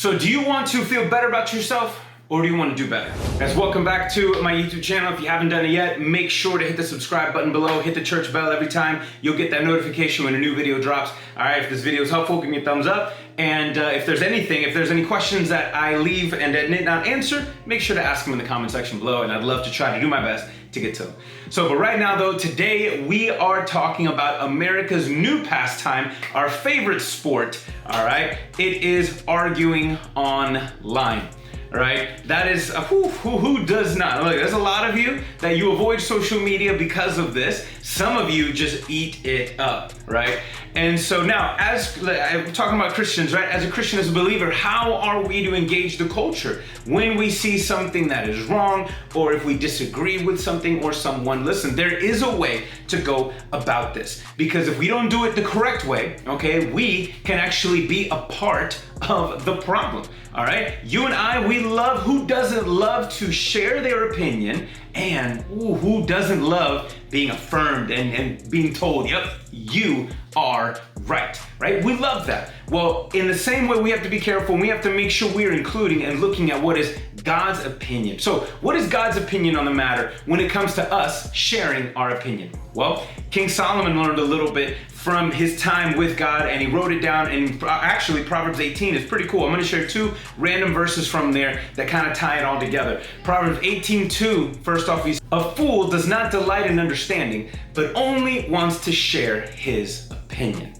So do you want to feel better about yourself, or do you want to do better? Guys, welcome back to my YouTube channel. If you haven't done it yet, make sure to hit the subscribe button below, hit the church bell every time. You'll get that notification when a new video drops. All right, if this video is helpful, give me a thumbs up. And if there's any questions that I leave and that did not answer, make sure to ask them in the comment section below, and I'd love to try to do my best to get to them. But right now though, today we are talking about America's new pastime, our favorite sport, all right? It is arguing online. Right? That is, who does not? Look, there's a lot of you that you avoid social media because of this. Some of you just eat it up, right? And so now, as I'm talking about Christians, right? As a Christian, as a believer, how are we to engage the culture when we see something that is wrong, or if we disagree with something or someone? Listen, there is a way to go about this, because if we don't do it the correct way, okay, we can actually be a part of the problem. All right, you and I, who doesn't love to share their opinion, and who doesn't love being affirmed and being told, yep, you are right? We love that. Well, in the same way, we have to be careful, and we have to make sure we're including and looking at what is God's opinion. So what is God's opinion on the matter when it comes to us sharing our opinion? Well, King Solomon learned a little bit from his time with God, and he wrote it down, and actually Proverbs 18 is pretty cool. I'm gonna share two random verses from there that kind of tie it all together. Proverbs 18:2, first off, a fool does not delight in understanding, but only wants to share his opinion.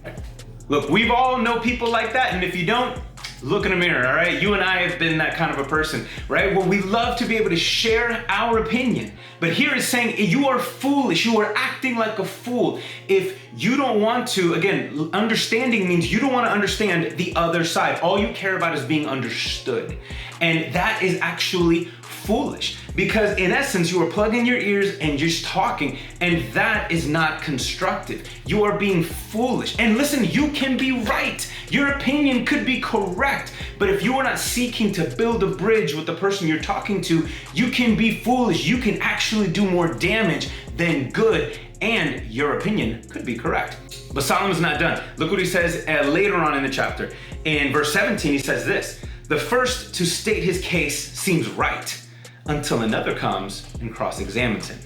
Look, we've all know people like that, and if you don't, look in the mirror, all right? You and I have been that kind of a person, right? Well, we love to be able to share our opinion. But here it's saying you are foolish. You are acting like a fool if you don't want to. Again, understanding means you don't want to understand the other side. All you care about is being understood. And that is actually foolish, because in essence, you are plugging your ears and just talking, and that is not constructive. You are being foolish. And listen, you can be right. Your opinion could be correct, but if you are not seeking to build a bridge with the person you're talking to, you can be foolish. You can actually do more damage than good, and your opinion could be correct. But Solomon's not done. Look what he says later on in the chapter. In verse 17, he says this: the first to state his case seems right, until another comes and cross-examines him.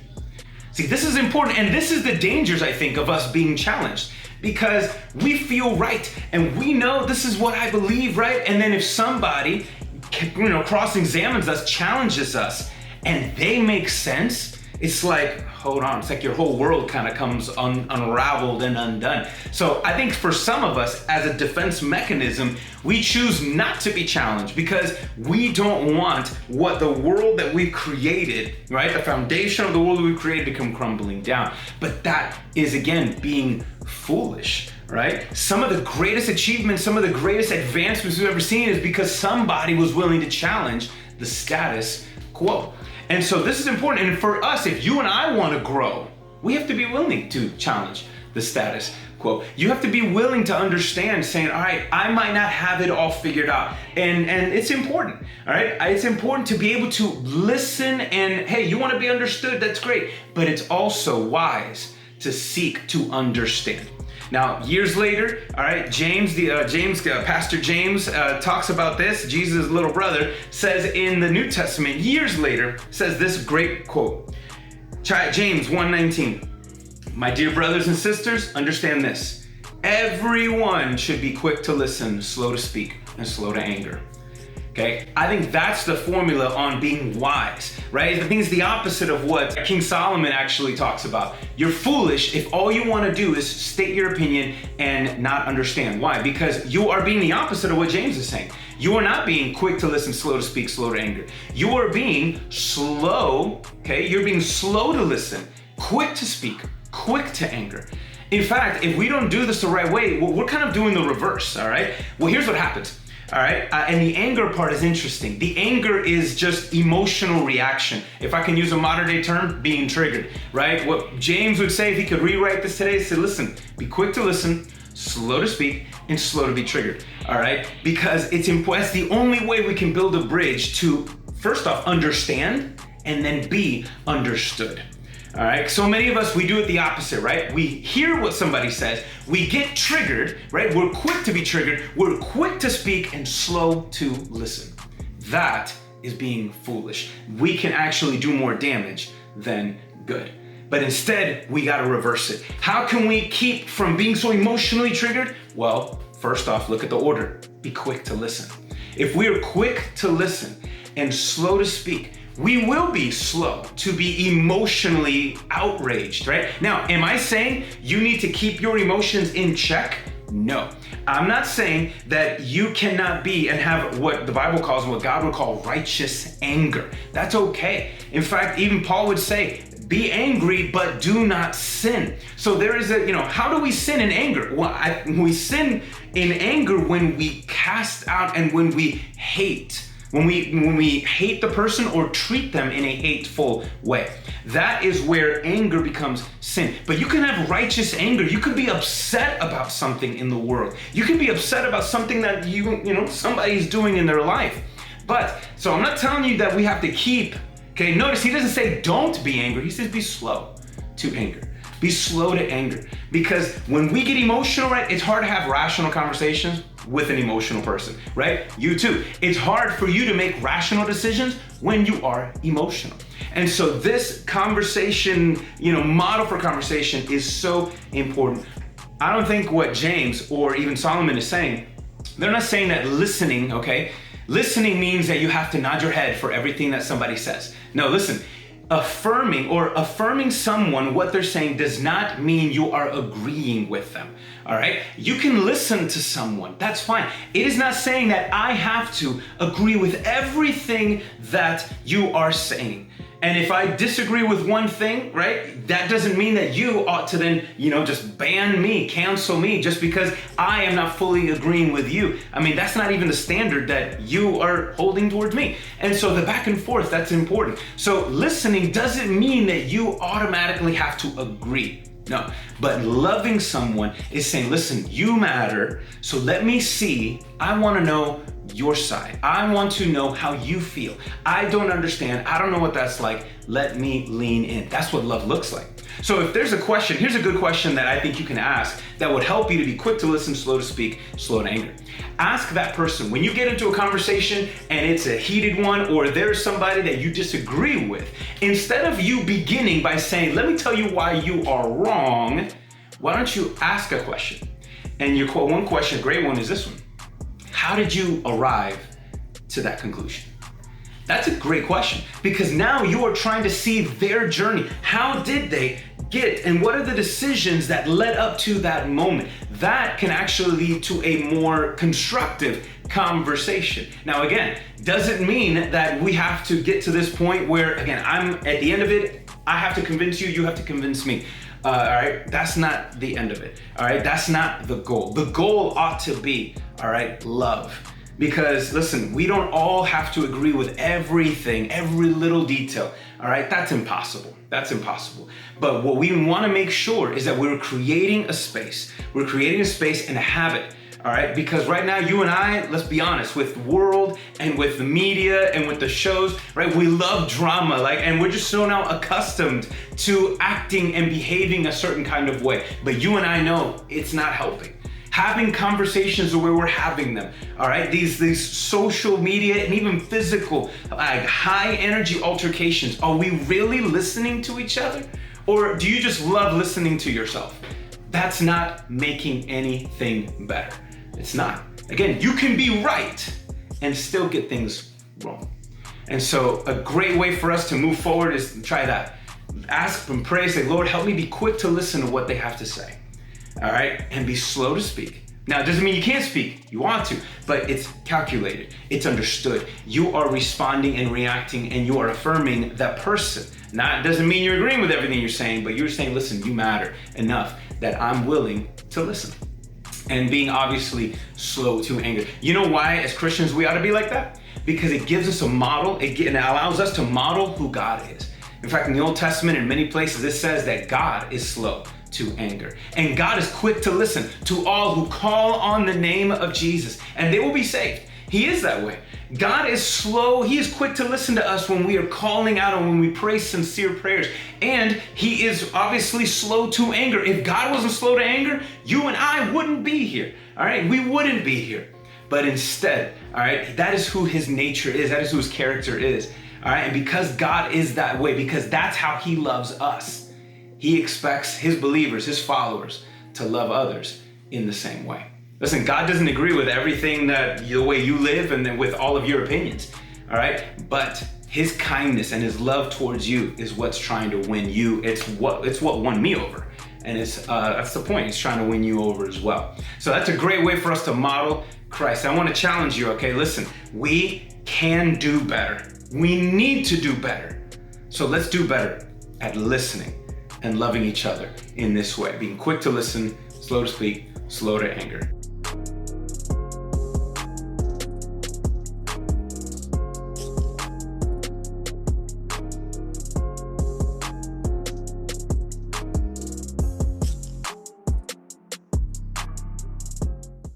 See, this is important, and this is the dangers, I think, of us being challenged, because we feel right, and we know this is what I believe, right? And then if somebody, cross-examines us, challenges us, and they make sense, it's like, hold on, it's like your whole world kind of comes unraveled and undone. So I think for some of us, as a defense mechanism, we choose not to be challenged because we don't want what the world that we've created, right? The foundation of the world that we've created to come crumbling down. But that is, again, being foolish, right? Some of the greatest achievements, some of the greatest advancements we've ever seen is because somebody was willing to challenge the status quo. And so this is important. And for us, if you and I want to grow, we have to be willing to challenge the status quo. You have to be willing to understand, saying, all right, I might not have it all figured out. And it's important, all right? It's important to be able to listen, and hey, you want to be understood, that's great. But it's also wise to seek to understand. Now, years later, all right, Pastor James talks about this. Jesus' little brother says in the New Testament, years later, says this great quote. James 1:19, my dear brothers and sisters, understand this. Everyone should be quick to listen, slow to speak, and slow to anger. Okay, I think that's the formula on being wise, right? I think it's the opposite of what King Solomon actually talks about. You're foolish if all you want to do is state your opinion and not understand. Why? Because you are being the opposite of what James is saying. You are not being quick to listen, slow to speak, slow to anger. You are being slow, okay? You're being slow to listen, quick to speak, quick to anger. In fact, if we don't do this the right way, we're kind of doing the reverse, all right? Well, here's what happens. All right, and the anger part is interesting. The anger is just emotional reaction. If I can use a modern day term, being triggered, right? What James would say if he could rewrite this today is say, listen, be quick to listen, slow to speak, and slow to be triggered, all right? Because it's important. That's the only way we can build a bridge to, first off, understand, and then be understood. All right, so many of us, we do it the opposite, right? We hear what somebody says, we get triggered, right? We're quick to be triggered, we're quick to speak and slow to listen. That is being foolish. We can actually do more damage than good. But instead, we gotta reverse it. How can we keep from being so emotionally triggered? Well, first off, look at the order. Be quick to listen. If we are quick to listen and slow to speak, we will be slow to be emotionally outraged, right? Now, am I saying you need to keep your emotions in check? No. I'm not saying that you cannot be and have what the Bible calls and what God would call righteous anger. That's okay. In fact, even Paul would say, be angry, but do not sin. So there is how do we sin in anger? Well, we sin in anger when we cast out and when we hate. When we hate the person or treat them in a hateful way. That is where anger becomes sin. But you can have righteous anger. You could be upset about something in the world. You can be upset about something that somebody's doing in their life. So I'm not telling you that we have to keep, okay, notice he doesn't say don't be angry. He says be slow to anger. Be slow to anger. Because when we get emotional, right, it's hard to have rational conversations with an emotional person, right? You too. It's hard for you to make rational decisions when you are emotional. And so this conversation, model for conversation is so important. I don't think what James or even Solomon is saying, they're not saying that listening, okay? Listening means that you have to nod your head for everything that somebody says. No, listen. Affirming someone what they're saying does not mean you are agreeing with them, all right? You can listen to someone, that's fine. It is not saying that I have to agree with everything that you are saying. And if I disagree with one thing, right, that doesn't mean that you ought to then, just ban me, cancel me, just because I am not fully agreeing with you. I mean, that's not even the standard that you are holding towards me. And so the back and forth, that's important. So listening doesn't mean that you automatically have to agree. No, but loving someone is saying, listen, you matter, so let me see, I want to know your side. I want to know how you feel. I don't understand. I don't know what that's like. Let me lean in. That's what love looks like. So if there's a question, here's a good question that I think you can ask that would help you to be quick to listen, slow to speak, slow to anger. Ask that person, when you get into a conversation and it's a heated one or there's somebody that you disagree with, instead of you beginning by saying, let me tell you why you are wrong, why don't you ask a question? And your one question, great one, is this one. How did you arrive to that conclusion? That's a great question because now you are trying to see their journey. How did they get and what are the decisions that led up to that moment? That can actually lead to a more constructive conversation. Now, again, doesn't mean that we have to get to this point where, again, I'm at the end of it, I have to convince you, you have to convince me. All right, that's not the end of it. All right, that's not the goal. The goal ought to be, all right, love. Because listen, we don't all have to agree with everything, every little detail. All right, that's impossible. That's impossible. But what we want to make sure is that we're creating a space. We're creating a space and a habit. All right, because right now you and I, let's be honest, with the world and with the media and with the shows, right? We love drama, and we're just so now accustomed to acting and behaving a certain kind of way. But you and I know it's not helping. Having conversations the way we're having them, all right? These social media and even physical, high energy altercations, are we really listening to each other? Or do you just love listening to yourself? That's not making anything better. It's not. Again, you can be right and still get things wrong. And so a great way for us to move forward is to try that. Ask and pray, say, Lord, help me be quick to listen to what they have to say. All right, and be slow to speak. Now, it doesn't mean you can't speak, you want to, but it's calculated, it's understood. You are responding and reacting and you are affirming that person. Now, it doesn't mean you're agreeing with everything you're saying, but you're saying, listen, you matter enough that I'm willing to listen. And being obviously slow to anger. You know why, as Christians, we ought to be like that? Because it gives us a model, it allows us to model who God is. In fact, in the Old Testament, in many places, it says that God is slow to anger. And God is quick to listen to all who call on the name of Jesus, and they will be saved. He is that way. God is slow. He is quick to listen to us when we are calling out and when we pray sincere prayers. And he is obviously slow to anger. If God wasn't slow to anger, you and I wouldn't be here. All right, we wouldn't be here. But instead, all right, that is who his nature is. That is who his character is. All right, and because God is that way, because that's how he loves us, he expects his believers, his followers, to love others in the same way. Listen, God doesn't agree with everything the way you live and then with all of your opinions, all right? But his kindness and his love towards you is what's trying to win you. It's what won me over. And that's the point. He's trying to win you over as well. So that's a great way for us to model Christ. I want to challenge you, okay? Listen, we can do better. We need to do better. So let's do better at listening and loving each other in this way. Being quick to listen, slow to speak, slow to anger.